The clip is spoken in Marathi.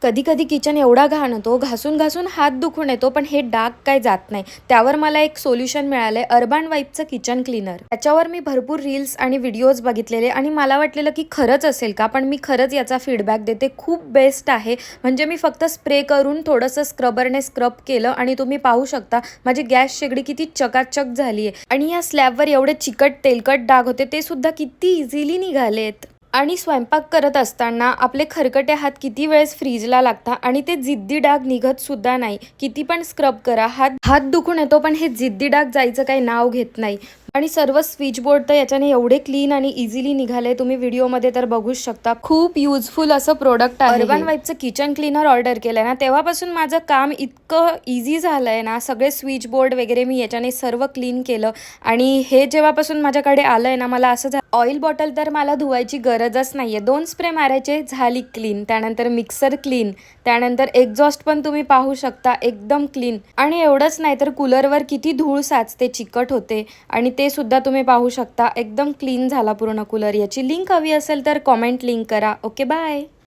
कधी कधी किचन एवढा घाण होतो, घासून घासून हात दुखून येतो, पण हे डाग काय जात नाही. त्यावर मला एक सोल्युशन मिळालंय, अर्बन वाईपचं किचन क्लीनर. त्याच्यावर मी भरपूर रील्स आणि व्हिडिओज बघितलेले आणि मला वाटलेलं की खरंच असेल का, पण मी खरंच याचा फीडबॅक देते. खूप बेस्ट आहे. म्हणजे मी फक्त स्प्रे करून थोडंसं स्क्रबरने स्क्रब केलं आणि तुम्ही पाहू शकता माझी गॅस शेगडी किती चकाचक झाली आहे. आणि या स्लॅबवर एवढे चिकट तेलकट डाग होते, ते सुद्धा किती इझिली निघालेत. आणि स्वयंपाक करत असताना आपले खरकटे हात किती वेळेस फ्रीजला लागतात आणि ते जिद्दी डाग निघत सुद्धा नाही. किती पण स्क्रब करा, हात हात दुखून येतो, पण हे जिद्दी डाग जायचं काही नाव घेत नाही. आणि सर्व स्विच बोर्ड तर याच्याने एवढे क्लीन आणि इझिली निघाले, तुम्ही व्हिडिओमध्ये तर बघूच शकता. खूप युजफुल असं प्रोडक्ट आहे. अर्बन वाईपचं किचन क्लीनर ऑर्डर केलं ना, तेव्हापासून माझं काम इतकं इझी झालंय ना. सगळे स्विच बोर्ड वगैरे मी याच्याने सर्व क्लीन केलं. आणि हे जेव्हापासून माझ्याकडे आलंय ना, मला असं ऑइल बॉटल तर मला धुवायची गरजच नाहीये. 2 स्प्रे मारायचे, झाली क्लीन. त्यानंतर मिक्सर क्लीन. त्यानंतर एक्झॉस्ट पण तुम्ही पाहू शकता, एकदम क्लीन. आणि एवढंच नाही तर कूलरवर किती धूळ साचते, चिकट होते, आणि ते सुद्धा तुम्ही पाहू शकता. एकदम क्लीन झाला पूर्ण कूलर. याची लिंक हवी असेल तर कॉमेंट लिंक करा. Okay, bye.